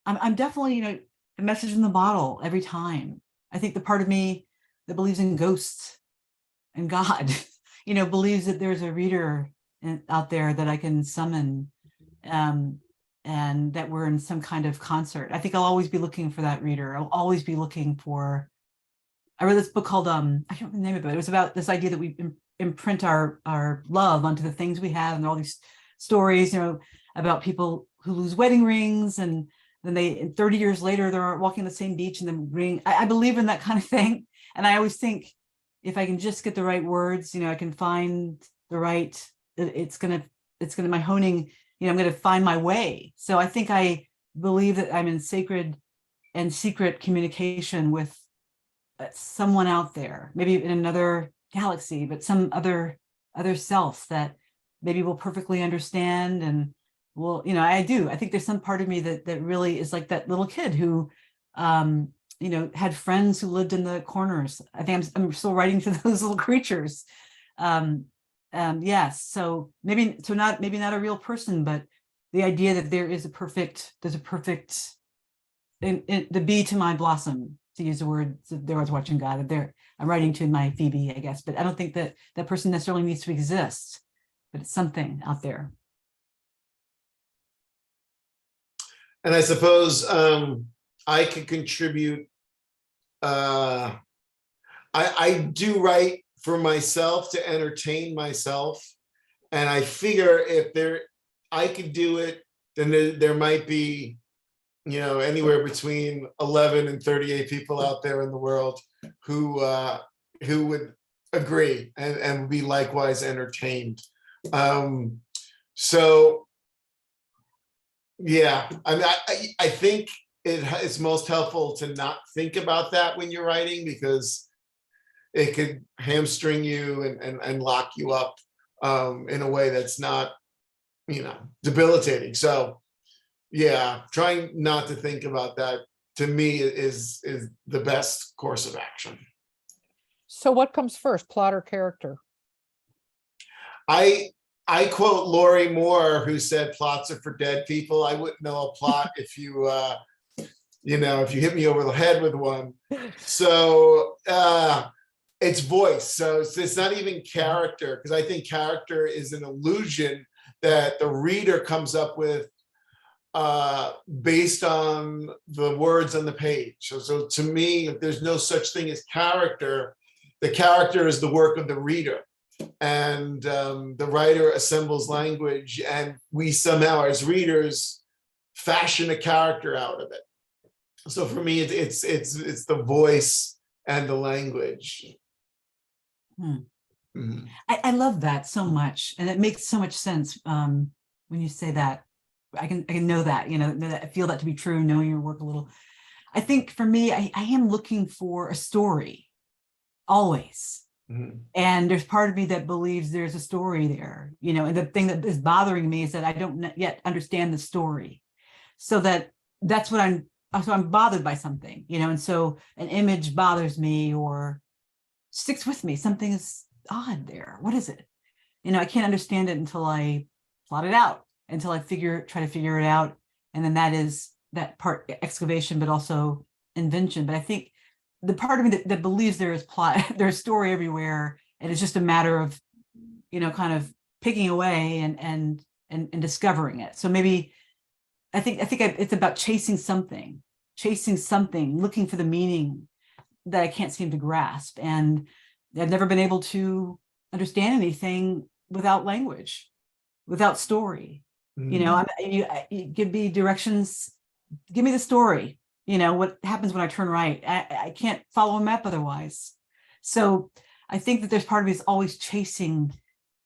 I'm definitely, you know, the message in the bottle every time. I think the part of me that believes in ghosts and God, you know, believes that there's a reader out there that I can summon, and that we're in some kind of concert. I think I'll always be looking for that reader. I'll always be looking for. I read this book called I can't remember the name of it. It was about this idea that we imprint our love onto the things we have, and all these stories, you know, about people who lose wedding rings, and then they 30 years later they're walking the same beach and then ring. I believe in that kind of thing, and I always think if I can just get the right words, I can find the right, it's gonna, my honing, I'm gonna find my way. So I think I believe that I'm in sacred and secret communication with someone out there, maybe in another galaxy, but some other self that maybe will perfectly understand. And will, I think there's some part of me that really is like that little kid who had friends who lived in the corners. I think I'm still writing to those little creatures. Yes, so maybe not a real person, but the idea that there's a perfect the bee to my blossom, to use the word there was watching God, I'm writing to my Phoebe, I guess, but I don't think that that person necessarily needs to exist, but it's something out there. And I suppose I could contribute. I do write for myself to entertain myself. And I figure if I could do it, then there might be, anywhere between 11 and 38 people out there in the world who would agree and would be likewise entertained. So yeah, I think it's most helpful to not think about that when you're writing, because it could hamstring you and lock you up in a way that's not, debilitating. So yeah, trying not to think about that, to me, is the best course of action. So what comes first, plot or character? I quote Lori Moore, who said plots are for dead people. I wouldn't know a plot if you if you hit me over the head with one. So it's voice. So it's not even character, because I think character is an illusion that the reader comes up with based on the words on the page. So to me, there's no such thing as character. The character is the work of the reader. And the writer assembles language, and we somehow, as readers, fashion a character out of it. So for me, it's the voice and the language. Mm-hmm. I love that so much, and it makes so much sense when you say that. I can know that, I feel that to be true, knowing your work a little. I think for me, I am looking for a story, always. Mm-hmm. And there's part of me that believes there's a story there, and the thing that is bothering me is that I don't yet understand the story. So that's what I'm bothered by something, and so an image bothers me or sticks with me. Something is odd there. What is it? I can't understand it until I plot it out, until I try to figure it out. And then that is that part, excavation, but also invention. But I think the part of me that believes there is plot, there's story everywhere, and it's just a matter of, kind of picking away and discovering it. So maybe I think it's about chasing something, looking for the meaning that I can't seem to grasp. And I've never been able to understand anything without language, without story. You give me directions, give me the story. What happens when I turn right? I can't follow a map otherwise. So I think that there's part of me is always chasing,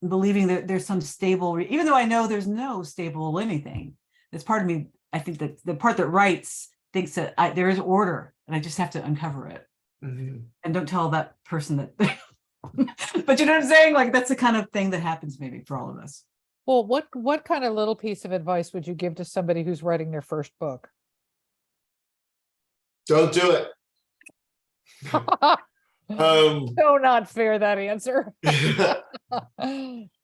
believing that there's some stable, even though I know there's no stable anything. There's part of me, I think that the part that writes thinks that there is order, and I just have to uncover it. Mm-hmm. And don't tell that person that, but you know what I'm saying? Like, that's the kind of thing that happens maybe for all of us. Well, what kind of little piece of advice would you give to somebody who's writing their first book? Don't do it. So not fair, that answer. I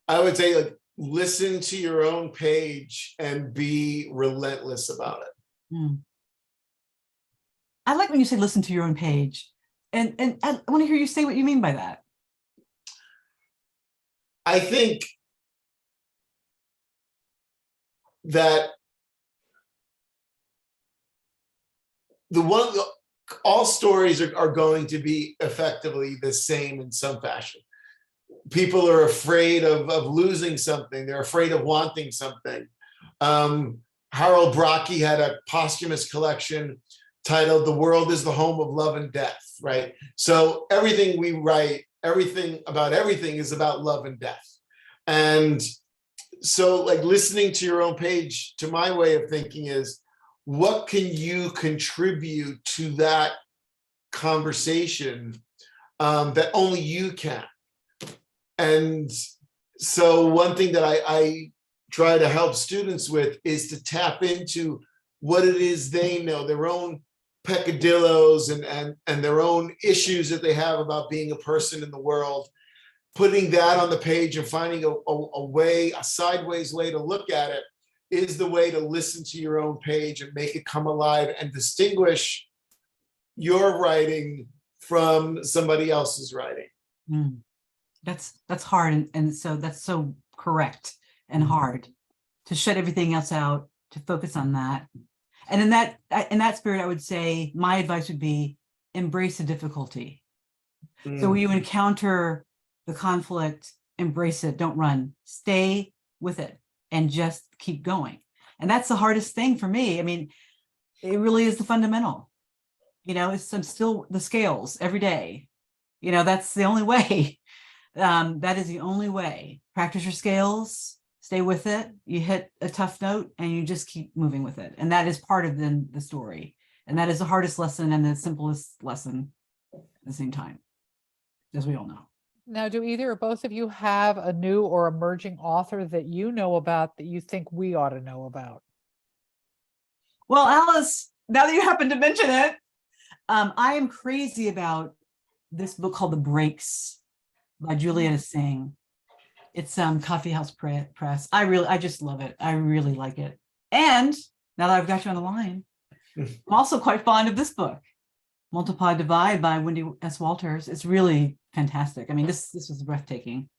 would say, listen to your own page and be relentless about it. Mm. I like when you say listen to your own page, and I want to hear you say what you mean by that. I think that all stories are going to be effectively the same in some fashion. People are afraid of losing something. They're afraid of wanting something. Harold Brocky had a posthumous collection titled "The World is the Home of Love and Death," right? So everything we write, everything about everything is about love and death. And so like listening to your own page, to my way of thinking is, what can you contribute to that conversation that only you can? And so one thing that I try to help students with is to tap into what it is they know, their own peccadillos and their own issues that they have about being a person in the world, putting that on the page and finding a way, a sideways way to look at it is the way to listen to your own page and make it come alive and distinguish your writing from somebody else's writing. Mm. That's hard. And so that's so correct and hard to shut everything else out, to focus on that. And in that spirit, I would say my advice would be embrace the difficulty. So when you encounter the conflict, embrace it, don't run, stay with it and just keep going. And that's the hardest thing for me. I mean, it really is the fundamental, it's still the scales every day. That's the only way. That is the only way. Practice your scales, stay with it. You hit a tough note and you just keep moving with it. And that is part of the story. And that is the hardest lesson and the simplest lesson at the same time, as we all know. Now, do either or both of you have a new or emerging author that you know about that you think we ought to know about? Well, Alice, now that you happen to mention it, I am crazy about this book called The Breaks by Julietta Singh. It's Coffee House Press. I just love it. I really like it. And now that I've got you on the line, I'm also quite fond of this book, Multiply Divide by Wendy S. Walters. It's really fantastic. I mean, this was breathtaking.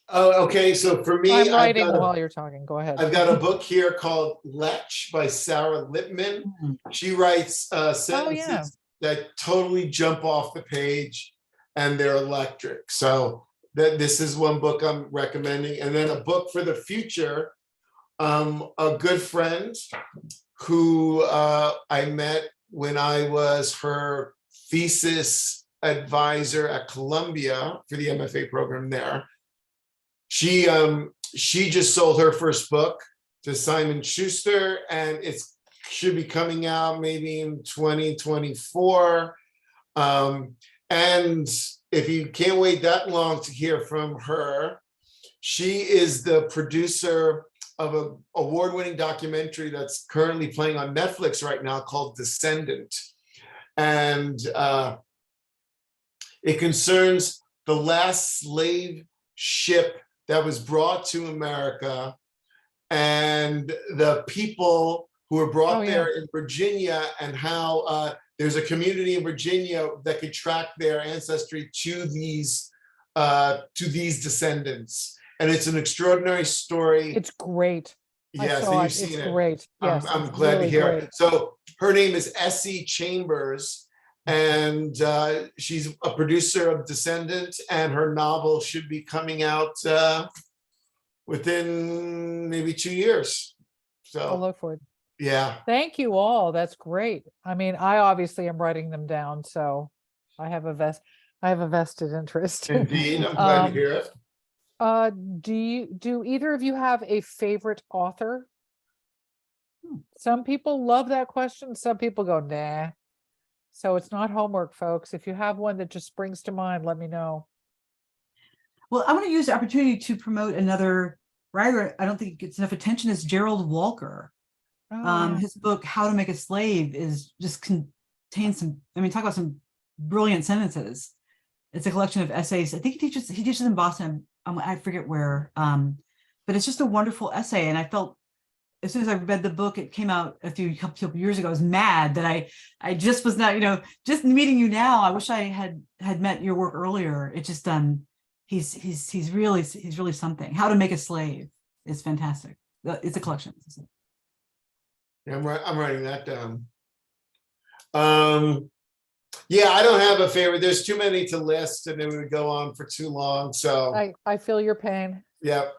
Oh, okay. So for me, I'm writing while you're talking. Go ahead. I've got a book here called Lech by Sarah Lippman. She writes sentences that totally jump off the page and they're electric. So this is one book I'm recommending. And then a book for the future, a good friend who I met when I was her thesis advisor at Columbia for the MFA program there. She just sold her first book to Simon Schuster, and it should be coming out maybe in 2024. And if you can't wait that long to hear from her, she is the producer of an award-winning documentary that's currently playing on Netflix right now called Descendant. And it concerns the last slave ship that was brought to America and the people who were brought there in Virginia, and how there's a community in Virginia that could track their ancestry to these descendants. And it's an extraordinary story. It's great. Yeah, so you've seen it. Great. Yes, I'm glad to hear it. So her name is Essie Chambers, and she's a producer of Descendant, and her novel should be coming out within maybe 2 years. I'll So look for it. yeah. Thank you all. That's great. I mean, I obviously am writing them down, so I have a vested interest. Indeed, I'm glad to hear it. Do either of you have a favorite author? Some people love that question. Some people go, nah. So it's not homework, folks. If you have one that just springs to mind, let me know. Well, I want to use the opportunity to promote another writer. I don't think it gets enough attention, is Gerald Walker. His book, How to Make a Slave, is just contains some, talk about some brilliant sentences. It's a collection of essays. I think he teaches in Boston. I forget where, but it's just a wonderful essay. And I felt, as soon as I read the book, it came out a couple of years ago, I was mad that I just was not, just meeting you now. I wish I had met your work earlier. It just, he's really something. How to Make a Slave is fantastic. It's a collection. Yeah, I'm writing that down. Yeah, I don't have a favorite. There's too many to list, and it would go on for too long. So I feel your pain. Yep.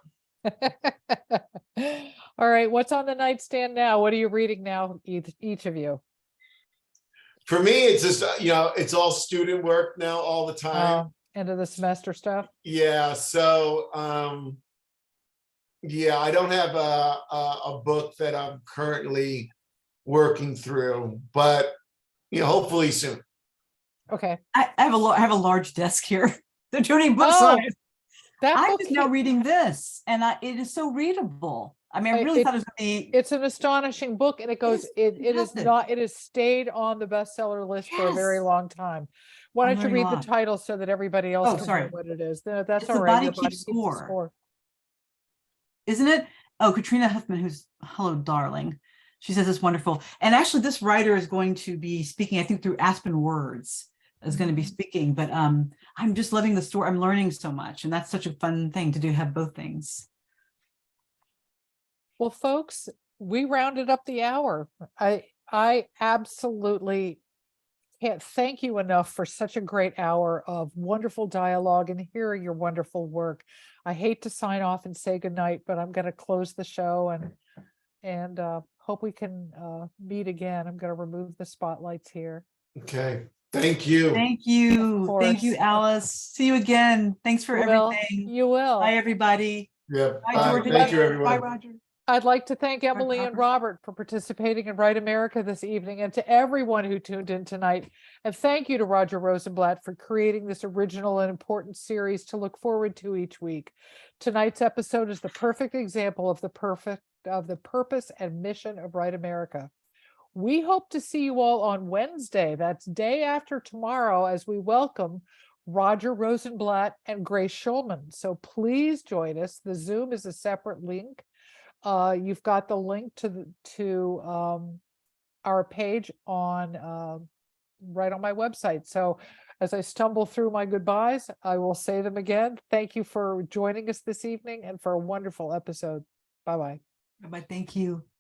All right, what's on the nightstand now? What are you reading now, each of you? For me, it's just, it's all student work now all the time. End of the semester stuff? Yeah, so yeah, I don't have a book that I'm currently working through, but hopefully soon. Okay. I have a large desk here. There are too many books Oh, on it. that I'm book, just now reading this, and it is so readable. I mean, I really thought it was going to be. it's an astonishing book, and it goes, it is fantastic. not, it has stayed on the bestseller list for a very Yes. long time. Why I'm don't you learning a read the lot. title so that everybody else Oh, can sorry. read what it is? No, that's It's all The right. Body Your body Keeps keeps the Score. score. Isn't it? Oh, Katrina Huffman, who's hello, darling. She says it's wonderful. And actually, this writer is going to be speaking, I think, through Aspen Words is going to be speaking. But I'm just loving the story. I'm learning so much, and that's such a fun thing to do. Have both things. Well, folks, we rounded up the hour. I absolutely can't thank you enough for such a great hour of wonderful dialogue and hearing your wonderful work. I hate to sign off and say goodnight, but I'm going to close the show and hope we can meet again. I'm going to remove the spotlights here. Okay, thank you. Thank you. Of Thank you, course. Alice. See you again. Thanks for everything. You will. Bye, everybody. Yeah, Bye, bye. Georgia. Thank you, Bye, everyone. Roger. I'd like to thank Emily and Robert. Robert for participating in Write America this evening, and to everyone who tuned in tonight. And thank you to Roger Rosenblatt for creating this original and important series to look forward to each week. Tonight's episode is the perfect example of the purpose and mission of Write America. We hope to see you all on Wednesday. That's day after tomorrow, as we welcome Roger Rosenblatt and Grace Schulman. So please join us. The Zoom is a separate link. You've got the link to our page on right on my website. So as I stumble through my goodbyes, I will say them again. Thank you for joining us this evening and for a wonderful episode. Bye-bye. Bye-bye. Thank you.